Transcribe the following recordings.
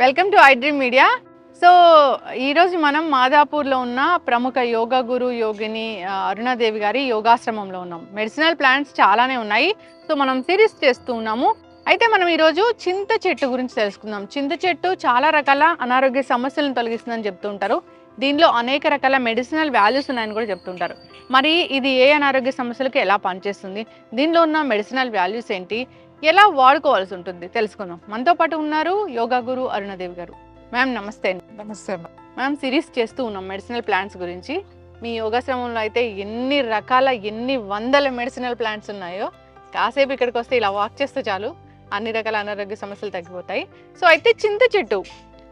Welcome to iDream media. So ఈరోజు మనం మాదాపూర్లో ఉన్న ప్రముఖ యోగా గురు యోగిని అరుణాదేవి గారి యోగాశ్రమంలో ఉన్నాం. మెడిసినల్ ప్లాంట్స్ చాలానే ఉన్నాయి. సో మనం సిరీస్ చేస్తూ ఉన్నాము. అయితే మనం ఈరోజు చింత చెట్టు గురించి తెలుసుకుందాం. చింత చెట్టు చాలా రకాల అనారోగ్య సమస్యలను తొలగిస్తుందని చెప్తూ ఉంటారు. దీనిలో అనేక రకాల మెడిసినల్ వాల్యూస్ ఉన్నాయని కూడా చెప్తుంటారు. మరి ఇది ఏ అనారోగ్య సమస్యలకు ఎలా పనిచేస్తుంది, దీనిలో ఉన్న మెడిసినల్ వాల్యూస్ ఏంటి, ఎలా వాడుకోవాల్సి ఉంటుంది తెలుసుకుందాం. మనతో పాటు ఉన్నారు యోగా గురు అరుణాదేవి గారు. మ్యామ్ నమస్తే. నమస్తే మ్యామ్, సిరీస్ చేస్తూ ఉన్నాం మెడిసినల్ ప్లాంట్స్ గురించి. మీ యోగాశ్రమంలో అయితే ఎన్ని వందల మెడిసినల్ ప్లాంట్స్ ఉన్నాయో, కాసేపు ఇక్కడికి వస్తే ఇలా వాక్ చేస్తే చాలు అన్ని రకాల అనారోగ్య సమస్యలు తగ్గిపోతాయి. సో అయితే చింత చెట్టు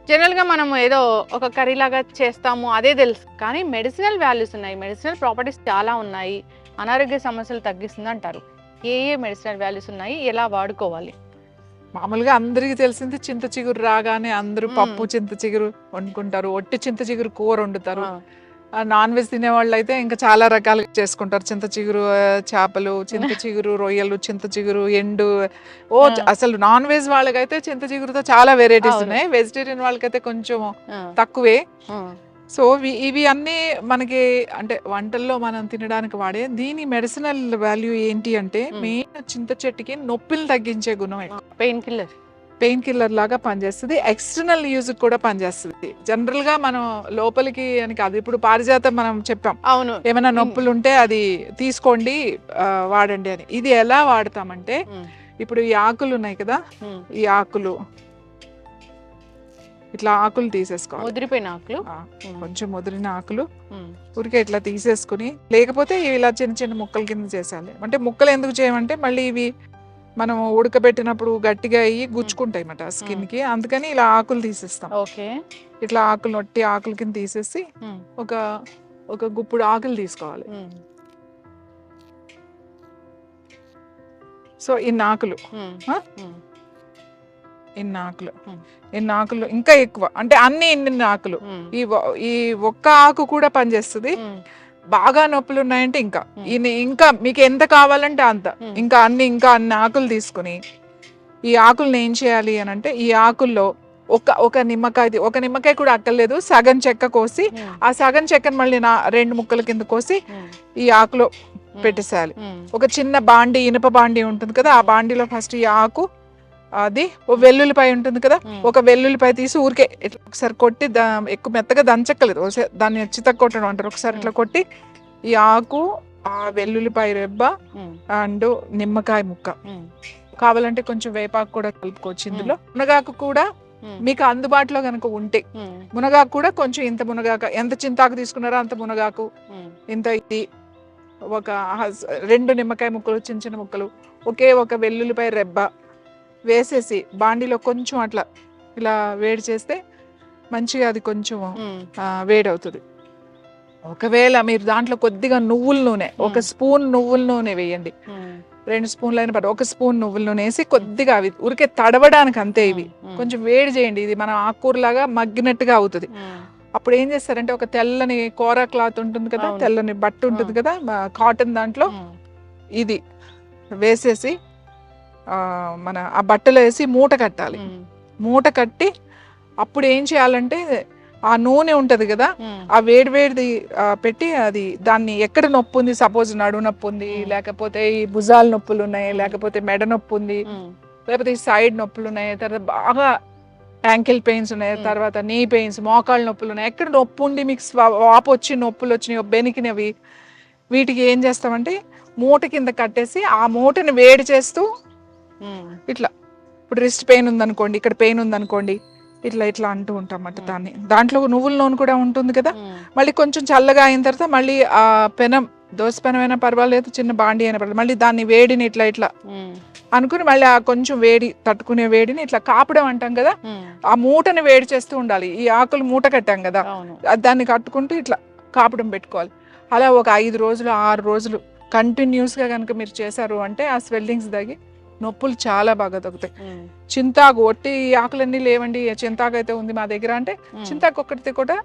జనరల్గా మనం ఏదో ఒక కర్రీ లాగా చేస్తాము అదే తెలుసు, కానీ మెడిసినల్ వాల్యూస్ ఉన్నాయి, మెడిసినల్ ప్రాపర్టీస్ చాలా ఉన్నాయి, అనారోగ్య సమస్యలు తగ్గిస్తుంది అంటారు. ఏ మెడిసినల్ వాల్యూస్ ఉన్నాయి, ఎలా వాడుకోవాలి? మామూలుగా అందరికి తెలిసింది చింత చిగురు రాగానే అందరూ పప్పు చింత చిగురు వండుకుంటారు, ఒట్టి చింత చిగురు కూర వండుతారు. నాన్ వెజ్ తినే వాళ్ళు అయితే ఇంకా చాలా రకాలుగా చేసుకుంటారు. చింత చిగురు చేపలు, చింత చిగురు రొయ్యలు, చింత చిగురు ఎండు. అసలు నాన్ వెజ్ వాళ్ళకైతే చింత చిగురుతో చాలా వెరైటీస్ ఉన్నాయి. వెజిటేరియన్ వాళ్ళకైతే కొంచెం తక్కువే. సో ఇవి అన్నీ మనకి అంటే వంటల్లో మనం తినడానికి వాడే. దీని మెడిసినల్ వాల్యూ ఏంటి అంటే మెయిన్ చింత చెట్టుకి నొప్పిని తగ్గించే గుణం ఎక్కువ. పెయిన్ కిల్లర్ లాగా పనిచేస్తుంది. ఎక్స్టర్నల్ యూజ్ కూడా పనిచేస్తుంది. జనరల్ గా మనం లోపలికి అని కాదు. ఇప్పుడు పారిజాతం మనం చెప్పాం, అవును, ఏమైనా నొప్పులు ఉంటే అది తీసుకోండి వాడండి అని. ఇది ఎలా వాడతామంటే, ఇప్పుడు ఈ ఆకులు ఉన్నాయి కదా, ఈ ఆకులు ఇట్లా ఆకులు తీసేసుకోవాలి. ముదిరిపోయిన ఆకులు, కొంచెం ముదిరిన ఆకులు ఊరికే ఇట్లా తీసేసుకుని, లేకపోతే ఇలా చిన్న చిన్న ముక్కల కింద చేసాలి. అంటే ముక్కలు ఎందుకు చేయమంటే మళ్ళీ ఇవి మనం ఉడకబెట్టినప్పుడు గట్టిగా అయ్యి గుచ్చుకుంటాయి అన్నమాట స్కిన్ కి. అందుకని ఇలా ఆకులు తీసేస్తాం. ఇట్లా ఆకులు నొట్టి ఆకుల కింద తీసేసి ఒక ఒక గుప్పుడు ఆకులు తీసుకోవాలి. సో ఇన్ని ఆకులు ఇన్ని ఆకులు ఇంకా ఎక్కువ, అంటే అన్ని ఇన్ని ఆకులు. ఈ ఒక్క ఆకు కూడా పనిచేస్తుంది. బాగా నొప్పులు ఉన్నాయంటే ఇంకా మీకు ఎంత కావాలంటే అంత, ఇంకా అన్ని ఆకులు తీసుకుని, ఈ ఆకుల్ని ఏం చేయాలి అని అంటే, ఈ ఆకుల్లో ఒక నిమ్మకాయ కూడా అక్కర్లేదు, సగం చెక్క కోసి, ఆ సగం చెక్కను మళ్ళీ 2 ముక్కల కింద కోసి ఈ ఆకులో పెట్టేసేయాలి. ఒక చిన్న బాండి, ఇనుప బాండి ఉంటుంది కదా, ఆ బాండీలో ఫస్ట్ ఈ ఆకు, అది ఓ వెల్లుల్లిపాయ ఉంటుంది కదా, ఒక వెల్లుల్లిపాయ తీసి ఊరికే ఒకసారి కొట్టి, ఎక్కువ మెత్తగా దంచక్కలేదు, దాన్ని చితక కొట్టడం అంటారు. ఒకసారి ఇట్లా కొట్టి ఈ ఆకు, ఆ వెల్లుల్లిపాయ రెబ్బ అండ్ నిమ్మకాయ ముక్క, కావాలంటే కొంచెం వేపాకు కూడా కలుపుకోవచ్చు ఇందులో. మునగాకు కూడా మీకు అందుబాటులో కనుక ఉంటే, మునగాకు కూడా కొంచెం, ఇంత మునగాకు, ఎంత చింతాకు తీసుకున్నారో అంత మునగాకు, ఇంత ఇది, ఒక 2 నిమ్మకాయ ముక్కలు, చిన్న చిన్న ముక్కలు, ఒక వెల్లుల్లిపాయ రెబ్బ వేసేసి బాండీలో కొంచెం అట్లా ఇలా వేడి చేస్తే మంచిగా అది కొంచెం వేడి అవుతుంది. ఒకవేళ మీరు దాంట్లో కొద్దిగా నువ్వుల నూనె, 1 స్పూన్ నువ్వుల నూనె వేయండి, 2 స్పూన్లు అయిన పట్టు, 1 స్పూన్ నువ్వుల నూనె వేసి కొద్దిగా అవి ఊరికే తడవడానికి అంతే, ఇవి కొంచెం వేడి చేయండి. ఇది మనం ఆకుకూరలాగా మగ్గినట్టుగా అవుతుంది. అప్పుడు ఏం చేస్తారంటే, ఒక తెల్లని కూర క్లాత్ ఉంటుంది కదా, తెల్లని బట్ట ఉంటుంది కదా కాటన్, దాంట్లో ఇది వేసేసి మన ఆ బట్టలో వేసి మూట కట్టాలి. మూట కట్టి అప్పుడు ఏం చేయాలంటే, ఆ నూనె ఉంటది కదా, ఆ వేడిది పెట్టి, అది దాన్ని ఎక్కడ నొప్పి ఉంది, సపోజ్ నడు నొప్పి ఉంది, లేకపోతే ఈ భుజాల నొప్పులు ఉన్నాయి, లేకపోతే మెడ నొప్పి ఉంది, లేకపోతే ఈ సైడ్ నొప్పులు ఉన్నాయి, తర్వాత బాగా యాంకిల్ పెయిన్స్ ఉన్నాయి, తర్వాత నీ పెయిన్స్, మోకాళ్ళ నొప్పులు ఉన్నాయి, ఎక్కడ నొప్పి ఉండి మీకు వాపు వచ్చి నొప్పులు వచ్చినాయి, బెనికినవి, వీటికి ఏం చేస్తామంటే మూట కింద కట్టేసి ఆ మూటని వేడి చేస్తూ ఇట్లా, ఇప్పుడు రిస్ట్ పెయిన్ ఉందనుకోండి, ఇక్కడ పెయిన్ ఉందనుకోండి, ఇట్లా అంటూ ఉంటాం అన్నమాట. దాంట్లో నువ్వుల నూనె కూడా ఉంటుంది కదా. మళ్ళీ కొంచెం చల్లగా అయిన తర్వాత మళ్ళీ ఆ పెనం, దోశ పెనం అయినా పర్వాలేదు, చిన్న బాండి అయినా పర్వాలేదు, మళ్ళీ దాన్ని వేడిని ఇట్లా అనుకుని మళ్ళీ ఆ కొంచెం వేడి తట్టుకునే వేడిని ఇట్లా కాపడం అంటాం కదా, ఆ మూటని వేడి చేస్తూ ఉండాలి. ఈ ఆకులు మూట కట్టాం కదా, దాన్ని కట్టుకుంటూ ఇట్లా కాపడం పెట్టుకోవాలి. అలా ఒక 5 రోజులు 6 రోజులు కంటిన్యూస్గా కనుక మీరు చేశారు అంటే, ఆ స్వెల్లింగ్స్ తగ్గి నొప్పులు చాలా బాగా తగ్గుతాయి. చింతాకు ఒట్టి ఆకులన్నీ లేవండి, చింతాకు అయితే ఉంది మా దగ్గర అంటే చింతాకు ఒక్కటి కూడా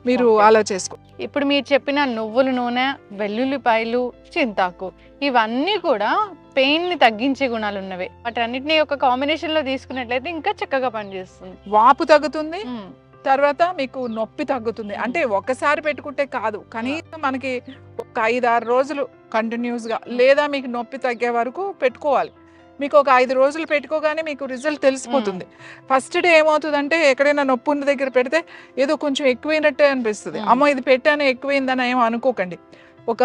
మీరు అలా చేసుకో. ఇప్పుడు మీరు చెప్పిన నువ్వుల నూనె, వెల్లుల్లిపాయలు, చింతాకు ఇవన్నీ కూడా పెయిన్ ని తగ్గించే గుణాలు ఉన్నవి. వాటన్నిటిని ఒక కాంబినేషన్ లో తీసుకున్నట్లయితే ఇంకా చక్కగా పనిచేస్తుంది. వాపు తగ్గుతుంది, తర్వాత మీకు నొప్పి తగ్గుతుంది. అంటే ఒక్కసారి పెట్టుకుంటే కాదు, కనీసం మనకి ఒక 5-6 రోజులు కంటిన్యూస్ గా, లేదా మీకు నొప్పి తగ్గే వరకు పెట్టుకోవాలి. మీకు ఒక 5 రోజులు పెట్టుకోగానే మీకు రిజల్ట్ తెలిసిపోతుంది. ఫస్ట్ డే ఏమవుతుందంటే ఎక్కడైనా నొప్పి ఉన్న దగ్గర పెడితే ఏదో కొంచెం ఎక్కువైనట్టే అనిపిస్తుంది. అమ్మో ఇది పెట్టాను ఎక్కువైందని ఏమో అనుకోకండి. ఒక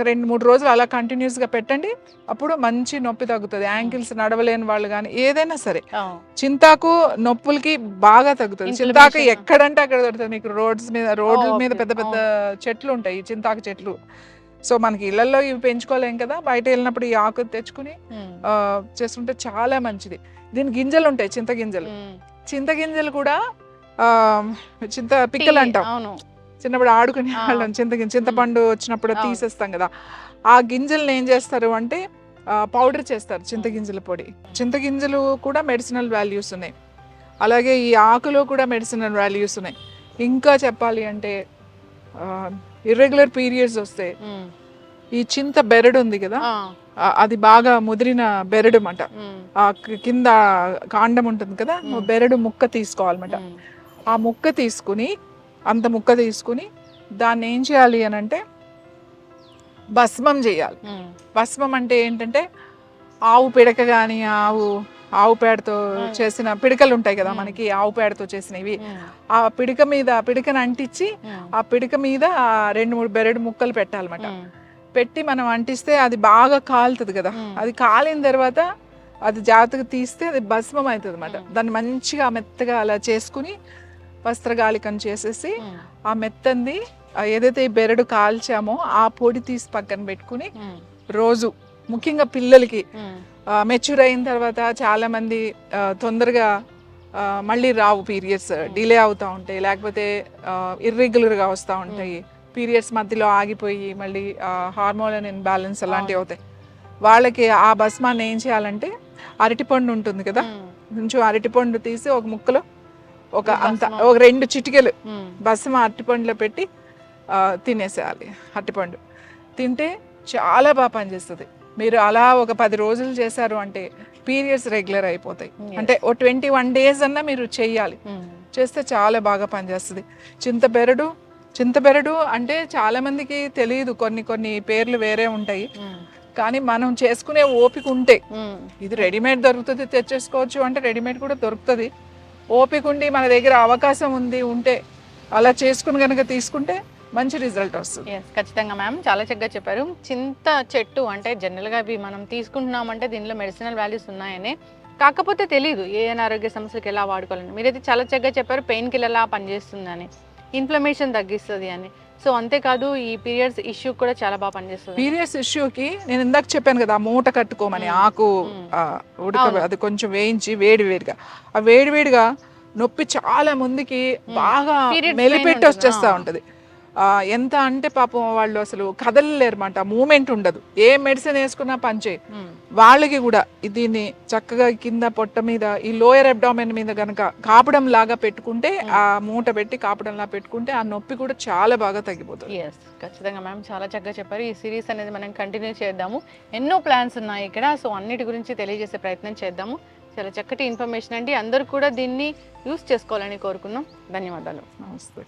2-3 రోజులు అలా కంటిన్యూస్ గా పెట్టండి, అప్పుడు మంచి నొప్పి తగ్గుతుంది. యాంకిల్స్ నడవలేని వాళ్ళు కానీ ఏదైనా సరే చింతాకు నొప్పులకి బాగా తగ్గుతుంది. చింతాకు ఎక్కడంటే అక్కడ దొరుకుతుంది. మీకు రోడ్ల మీద పెద్ద పెద్ద చెట్లు ఉంటాయి, చింతాకు చెట్లు. సో మనకి ఇళ్లలో ఇవి పెంచుకోలేం కదా, బయట వెళ్ళినప్పుడు ఈ ఆకు తెచ్చుకుని చేసుకుంటే చాలా మంచిది. దీని గింజలు ఉంటాయి, చింతగింజలు కూడా పిక్కలు అంటాం. చిన్నప్పుడు ఆడుకునే వాళ్ళం చింతపండు వచ్చినప్పుడు తీసేస్తాం కదా, ఆ గింజలను ఏం చేస్తారు అంటే పౌడర్ చేస్తారు, చింతగింజల పొడి. చింతగింజలు కూడా మెడిసినల్ వాల్యూస్ ఉన్నాయి, అలాగే ఈ ఆకులో కూడా మెడిసినల్ వాల్యూస్ ఉన్నాయి. ఇంకా చెప్పాలి అంటే ఇర్రెగ్యులర్ పీరియడ్స్ వస్తే ఈ చింత బెరడు ఉంది కదా, అది బాగా ముదిరిన బెరడు అన్నమాట. ఆ కింద కాండం ఉంటుంది కదా, బెరడు ముక్క తీసుకోవాలన్నమాట. ఆ ముక్క తీసుకుని దాన్ని ఏం చేయాలి అని అంటే భస్మం చేయాలి. భస్మం అంటే ఏంటంటే ఆవు పిడక కానీ ఆవు పేడతో చేసిన పిడకలు ఉంటాయి కదా మనకి, ఆవు పేడతో చేసినవి. ఆ పిడకను అంటించి ఆ పిడక మీద 2-3 బెరడు ముక్కలు పెట్టాలన్నమాట. పెట్టి మనం అంటిస్తే అది బాగా కాలుతుంది కదా, అది కాలిన తర్వాత అది జాగ్రత్తగా తీస్తే అది భస్మం అవుతుంది అన్నమాట. దాన్ని మంచిగా మెత్తగా అలా చేసుకుని వస్త్రగాళికం చేసేసి ఆ మెత్తంది ఏదైతే ఈ బెరడు కాల్చామో ఆ పొడి తీసి పక్కన పెట్టుకుని రోజు, ముఖ్యంగా పిల్లలకి మెచ్యూర్ అయిన తర్వాత చాలా మంది తొందరగా మళ్ళీ రావు, పీరియడ్స్ డిలే అవుతూ ఉంటాయి, లేకపోతే ఇర్రెగ్యులర్గా వస్తూ ఉంటాయి, పీరియడ్స్ మధ్యలో ఆగిపోయి మళ్ళీ హార్మోన్ ఇన్బ్యాలెన్స్ అలాంటివి అవుతాయి. వాళ్ళకి ఆ భస్మాన్ని ఏం చేయాలంటే అరటిపండు ఉంటుంది కదా, కొంచెం అరటిపండు తీసి ఒక ముక్కలో ఒక 2 చిటికెలు భస్మ అరటిపండులో పెట్టి తినేసేయాలి. అరటిపండు తింటే చాలా బాగా పనిచేస్తుంది. మీరు అలా ఒక 10 రోజులు చేశారు అంటే పీరియడ్స్ రెగ్యులర్ అయిపోతాయి. అంటే ఓ 21 days అన్నా మీరు చెయ్యాలి, చేస్తే చాలా బాగా పనిచేస్తుంది. చింతబెరడు అంటే చాలా మందికి తెలియదు, కొన్ని పేర్లు వేరే ఉంటాయి, కానీ మనం చేసుకునే ఓపిక ఉంటే, ఇది రెడీమేడ్ దొరుకుతుంది తెచ్చేసుకోవచ్చు అంటే రెడీమేడ్ కూడా దొరుకుతుంది. ఓపిక ఉండి మన దగ్గర అవకాశం ఉంటే అలా చేసుకుని కనుక తీసుకుంటే మంచి రిజల్ట్ వస్తుంది. ఖచ్చితంగా మ్యామ్, చాలా చక్కగా చెప్పారు. చింత చెట్టు అంటే జనరల్గా ఇవి మనం తీసుకుంటున్నామంటే దీనిలో మెడిసినల్ వాల్యూస్ ఉన్నాయని, కాకపోతే తెలియదు ఏ అనారోగ్య సమస్యలకు ఎలా వాడుకోవాలని. మీరైతే చాలా చక్కగా చెప్పారు, పెయిన్ కిల్లర్ ఎలా పనిచేస్తుందని, ఇన్ఫ్లమేషన్ తగ్గిస్తుంది అని. సో అంతేకాదు ఈ పీరియడ్స్ ఇష్యూ కూడా చాలా బాగా పనిచేస్తుంది. పీరియడ్స్ ఇష్యూకి నేను ఇందాక చెప్పాను కదా, మూట కట్టుకోమని ఆకు అది కొంచెం వేయించి వేడిగా, ఆ వేడిగా నొప్పి చాలా మందికి బాగా మెలిపెట్టి వచ్చేస్తా ఉంటది. ఎంత అంటే పాపం వాళ్ళు అసలు కదలలేరన్నమాట, మూమెంట్ ఉండదు, ఏ మెడిసిన్ వేసుకున్నా పనిచేయి. వాళ్ళకి కూడా దీన్ని చక్కగా కింద పొట్ట మీద ఈ లోయర్ అబ్డామెన్ మీద కనుక కాపడం లాగా పెట్టుకుంటే, ఆ మూట పెట్టి కాపడంలా పెట్టుకుంటే ఆ నొప్పి కూడా చాలా బాగా తగ్గిపోతుంది. ఖచ్చితంగా మ్యామ్, చాలా చక్కగా చెప్పారు. ఈ సిరీస్ అనేది మనం కంటిన్యూ చేద్దాము. ఎన్నో ప్లాన్స్ ఉన్నాయి ఇక్కడ, సో అన్నిటి గురించి తెలియజేసే ప్రయత్నం చేద్దాము. చాలా చక్కటి ఇన్ఫర్మేషన్ అండి, అందరూ కూడా దీన్ని యూస్ చేసుకోవాలని కోరుకున్నాం. ధన్యవాదాలు. నమస్తే.